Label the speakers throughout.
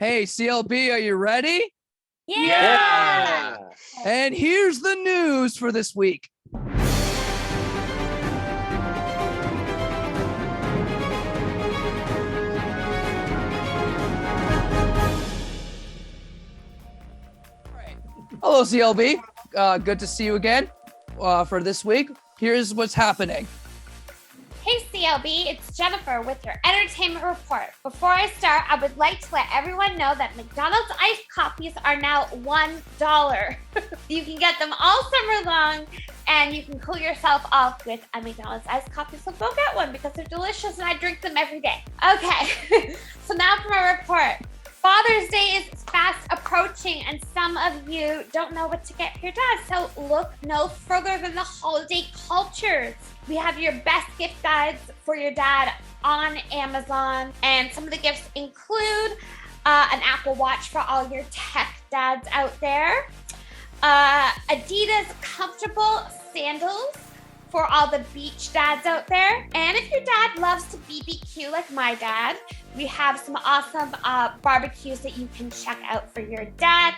Speaker 1: Hey, CLB, are you ready?
Speaker 2: Yeah!
Speaker 1: And here's the news for this week. Hello, CLB. Good to see you again for this week. Here's what's happening.
Speaker 2: Hey CLB, it's Jennifer with your entertainment report. Before I start, I would like to let everyone know that McDonald's iced coffees are now $1. You can get them all summer long, and you can cool yourself off with a McDonald's iced coffee, so go get one because they're delicious and I drink them every day. Okay, so now for my report. Father's Day is fast approaching, and some of you don't know what to get for your dad, so look no further than the holiday cultures. We have your best gift guides for your dad on Amazon, and some of the gifts include an Apple Watch for all your tech dads out there, Adidas comfortable sandals for all the beach dads out there. And if your dad loves to BBQ like my dad, we have some awesome barbecues that you can check out for your dad.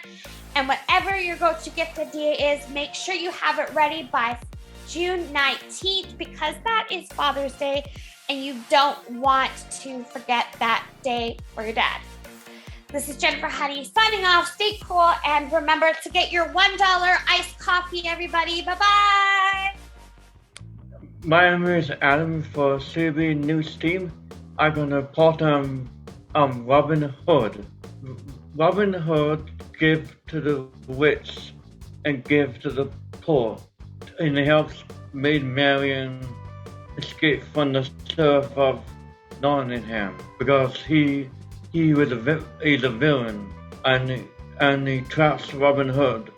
Speaker 2: And whatever your go-to gift idea is, make sure you have it ready by June 19th because that is Father's Day and you don't want to forget that day for your dad. This is Jennifer Honey signing off. Stay cool and remember to get your $1 iced coffee, everybody. Bye-bye.
Speaker 3: My name is Adam for CLB News Team. I'm gonna report on Robin Hood. Robin Hood give to the rich and give to the poor, and he helps Maid Marian escape from the surf of Nottingham because he's a villain, and he traps Robin Hood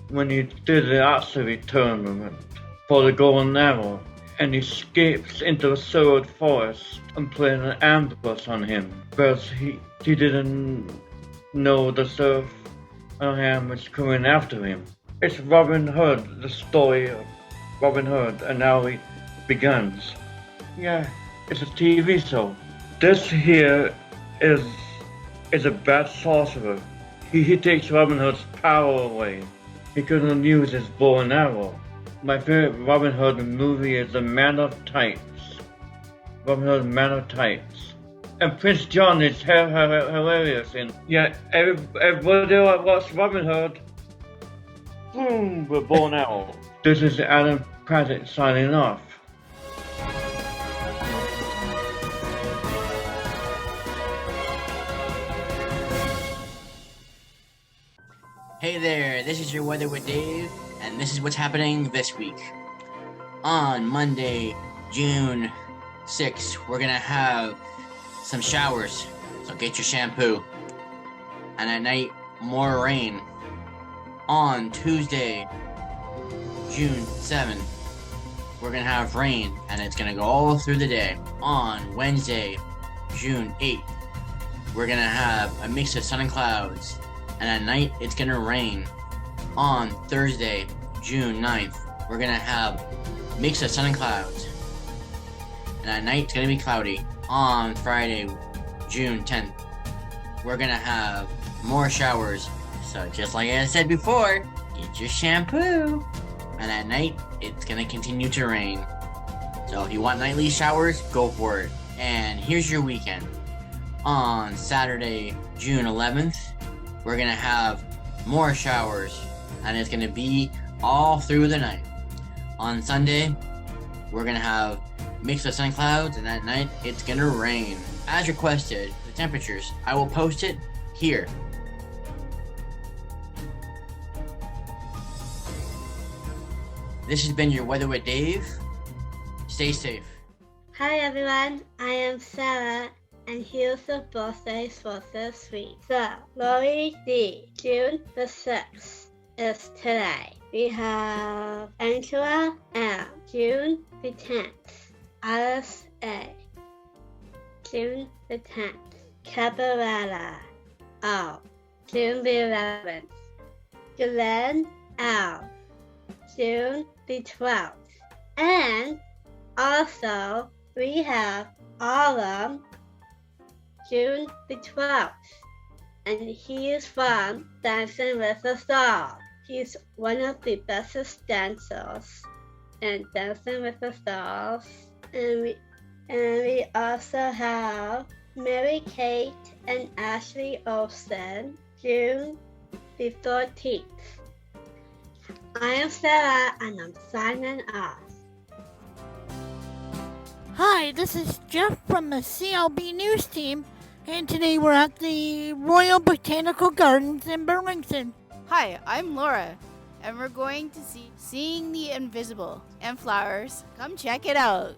Speaker 3: when he did the archery tournament for the Golden Arrow. And he escapes into the Sword Forest and playing an ambush on him because he didn't know the surf Nottingham was coming after him. It's Robin Hood, the story of Robin Hood, and now it begins. Yeah, it's a TV show. This here is a bad sorcerer. He takes Robin Hood's power away. He couldn't use his bow and arrow. My favorite Robin Hood movie is The Man of Tights. Robin Hood, Man of Tights. And Prince John is hilarious. And yeah, everybody that watches Robin Hood, boom, we're born out. This is Adam Pratt signing off.
Speaker 4: Hey there, this is your Weather with Dave, and this is what's happening this week. On Monday, June 6th, we're gonna have some showers, so get your shampoo. And at night, more rain. On Tuesday, June 7th, we're gonna have rain, and it's gonna go all through the day. On Wednesday, June 8th, we're gonna have a mix of sun and clouds. And at night, it's gonna rain. On Thursday, June 9th, we're gonna have a mix of sun and clouds. And at night, it's gonna be cloudy. On Friday, June 10th, we're gonna have more showers. So just like I said before, get your shampoo. And at night, it's gonna continue to rain. So if you want nightly showers, go for it. And here's your weekend. On Saturday, June 11th, we're gonna have more showers, and it's gonna be all through the night. On Sunday, we're gonna have a mix of sun and clouds, and at night, it's gonna rain. As requested, the temperatures, I will post it here. This has been your Weather with Dave. Stay safe.
Speaker 5: Hi everyone, I am Sarah. And here's the birthdays for this week. So, Lori D, June the 6th is today. We have Angela L, June the 10th. Alice A, June the 10th. Cabarella O, June the 11th. Glenn L, June the 12th. And also, we have Autumn, June the 12th. and he is from Dancing with the Stars. He's one of the best dancers in Dancing with the Stars. And we also have Mary Kate and Ashley Olsen, June the 13th. I am Sarah, and I'm signing off.
Speaker 6: Hi, this is Jeff from the CLB News Team, and today we're at the Royal Botanical Gardens in Burlington.
Speaker 7: Hi, I'm Laura, and we're going to see Seeing the Invisible and Flowers. Come check it out.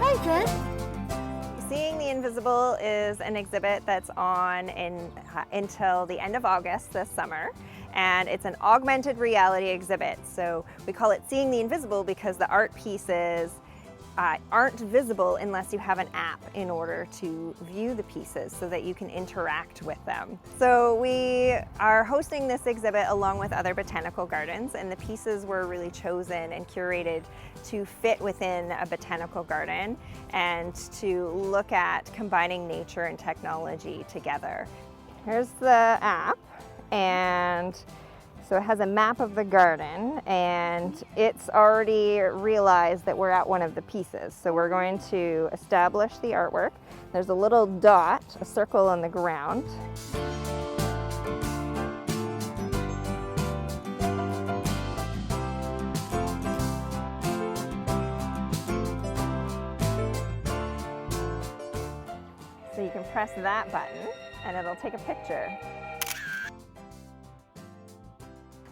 Speaker 6: Hi, Jen.
Speaker 8: Seeing the Invisible is an exhibit that's on until the end of August this summer, and it's an augmented reality exhibit. So we call it Seeing the Invisible because the art pieces aren't visible unless you have an app in order to view the pieces so that you can interact with them. So we are hosting this exhibit along with other botanical gardens, and the pieces were really chosen and curated to fit within a botanical garden and to look at combining nature and technology together. Here's the app, and so it has a map of the garden, and it's already realized that we're at one of the pieces. So we're going to establish the artwork. There's a little dot, a circle on the ground. So you can press that button and it'll take a picture.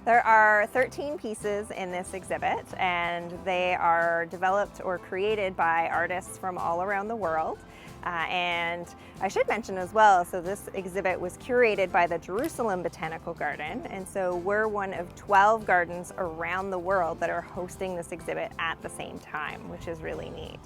Speaker 8: There are 13 pieces in this exhibit, and they are developed or created by artists from all around the world. And I should mention as well, so this exhibit was curated by the Jerusalem Botanical Garden, and so we're one of 12 gardens around the world that are hosting this exhibit at the same time, which is really neat.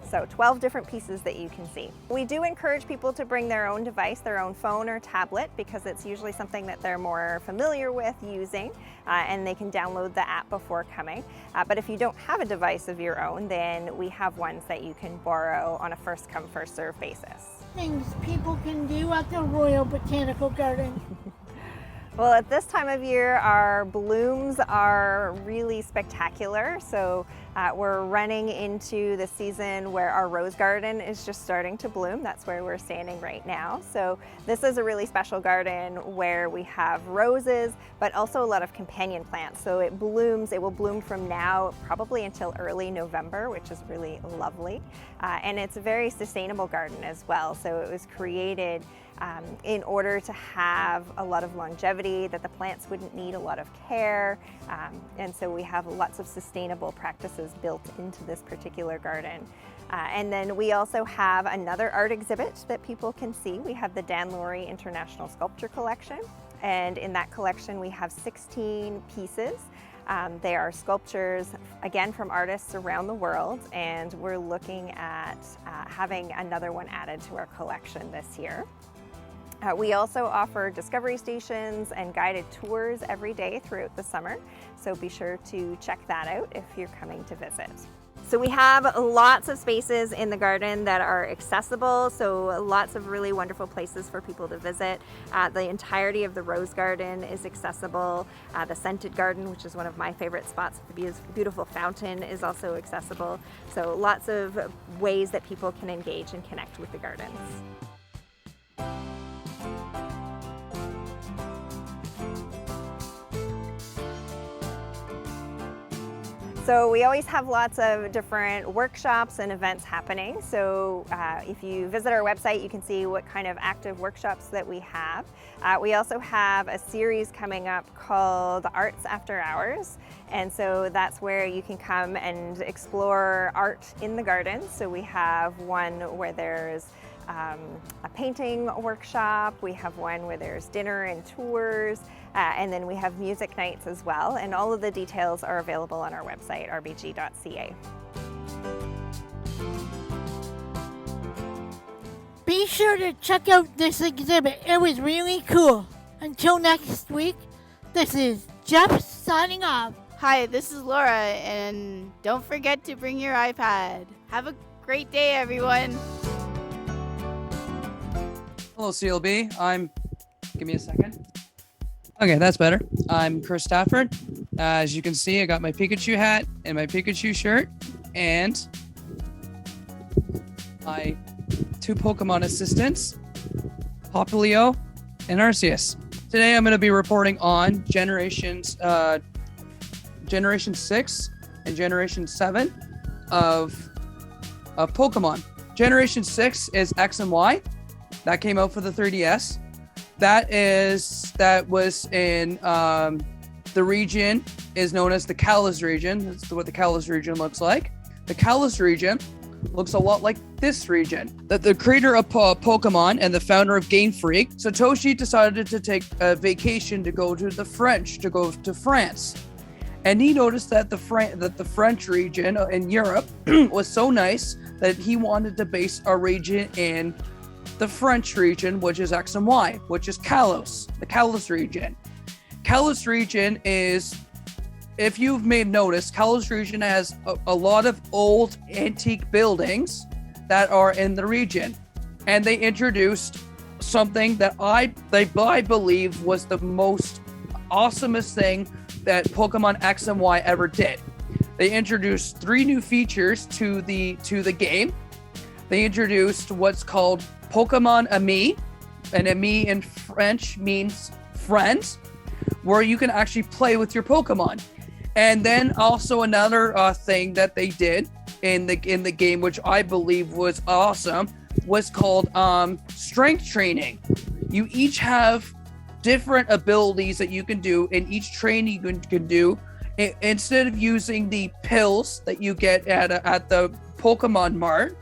Speaker 8: So 12 different pieces that you can see. We do encourage people to bring their own device, their own phone or tablet, because it's usually something that they're more familiar with using, and they can download the app before coming. But if you don't have a device of your own, then we have ones that you can borrow on a first come, first serve basis.
Speaker 6: Things people can do at the Royal Botanical Garden.
Speaker 8: Well, at this time of year, our blooms are really spectacular. So we're running into the season where our rose garden is just starting to bloom. That's where we're standing right now. So this is a really special garden where we have roses, but also a lot of companion plants. So it blooms, it will bloom from now probably until early November, which is really lovely. And it's a very sustainable garden as well. So it was created in order to have a lot of longevity, that the plants wouldn't need a lot of care. And so we have lots of sustainable practices built into this particular garden. And then we also have another art exhibit that people can see. We have the Dan Laurie International Sculpture Collection. And in that collection, we have 16 pieces. They are sculptures, again, from artists around the world. And we're looking at having another one added to our collection this year. We also offer discovery stations and guided tours every day throughout the summer, so be sure to check that out if you're coming to visit. So we have lots of spaces in the garden that are accessible, so lots of really wonderful places for people to visit. The entirety of the rose garden is accessible. The scented garden, which is one of my favorite spots, the beautiful fountain is also accessible. So lots of ways that people can engage and connect with the gardens. So we always have lots of different workshops and events happening. So if you visit our website, you can see what kind of active workshops that we have. We also have a series coming up called Arts After Hours. And so that's where you can come and explore art in the garden. So we have one where there's a painting workshop, we have one where there's dinner and tours, and then we have music nights as well, and all of the details are available on our website, rbg.ca.
Speaker 6: Be sure to check out this exhibit. It was really cool. Until next week, this is Jeff signing off.
Speaker 7: Hi, this is Laura, and don't forget to bring your iPad. Have a great day, everyone.
Speaker 1: Hello, CLB. Give me a second. Okay, that's better. I'm Chris Stafford. As you can see, I got my Pikachu hat and my Pikachu shirt, and my 2 Pokemon assistants, Popplio and Arceus. Today, I'm going to be reporting on Generation 6 and Generation 7 of Pokemon. Generation 6 is X and Y. That came out for the 3DS. That was in the region is known as the Kalos region. That's what the Kalos region looks like. The Kalos region looks a lot like this region. The creator of Pokemon and the founder of Game Freak, Satoshi, decided to take a vacation to go to France. And he noticed that the French region in Europe was so nice that he wanted to base a region in the French region, which is X and Y, which is Kalos, the Kalos region. Kalos region is, if you've made notice, Kalos region has a lot of old antique buildings that are in the region. And they introduced something that I believe was the most awesomest thing that Pokemon X and Y ever did. They introduced 3 new features to the game. They introduced what's called Pokemon Ami, and Ami in French means friends, where you can actually play with your Pokemon. And then also another thing that they did in the game, which I believe was awesome, was called strength training. You each have different abilities that you can do, and each training you can do. Instead of using the pills that you get at the Pokemon Mart,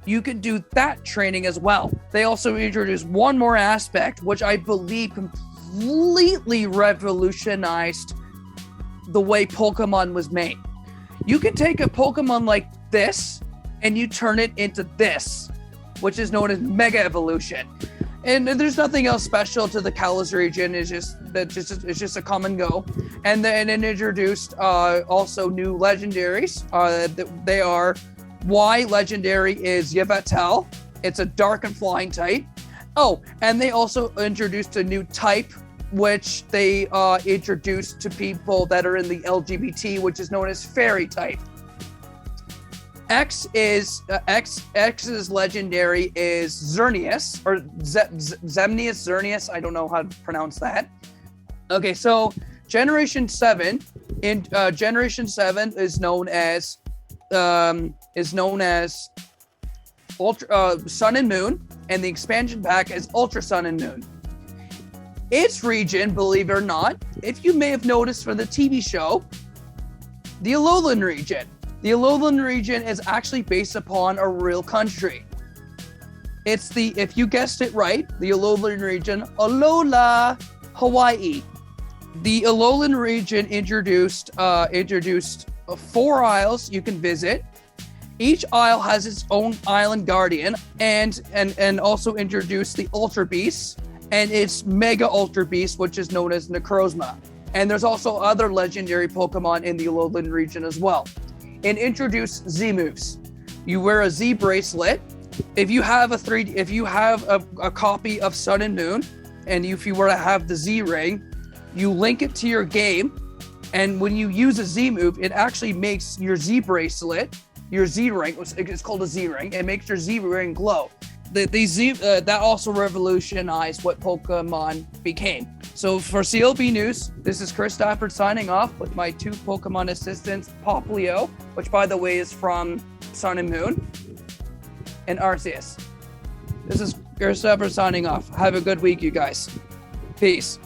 Speaker 1: you can do that training as well. They also introduced one more aspect, which I believe completely revolutionized the way Pokemon was made. You can take a Pokemon like this and you turn it into this, which is known as Mega Evolution. And there's nothing else special to the Kalos region. It's just a come and go. And then it introduced also new legendaries. They are Y legendary is Yveltal. It's a dark and flying type. Oh, and they also introduced a new type, which they introduced to people that are in the LGBT, which is known as fairy type. X's legendary is Xerneas, or Xerneas. I don't know how to pronounce that. Okay, so Generation 7 is known as Ultra Sun and Moon, and the expansion pack is Ultra Sun and Moon. Its region, believe it or not, if you may have noticed for the TV show, the Alolan region. The Alolan region is actually based upon a real country. It's if you guessed it right, the Alolan region, Alola, Hawaii. The Alolan region introduced 4 isles you can visit. Each isle has its own island guardian, and also introduced the Ultra Beasts and its Mega Ultra Beast, which is known as Necrozma. And there's also other legendary Pokemon in the Alolan region as well. And introduce Z moves. You wear a Z bracelet. If you have a copy of Sun and Moon, and if you were to have the Z ring, you link it to your game, and when you use a Z move, it actually makes your Z bracelet, your Z ring, it's called a Z ring, it makes your Z ring glow. That also revolutionized what Pokemon became. So for CLB News, this is Chris Stafford signing off with my 2 Pokemon assistants, Popplio, which by the way is from Sun and Moon, and Arceus. This is Chris Stafford signing off. Have a good week, you guys. Peace.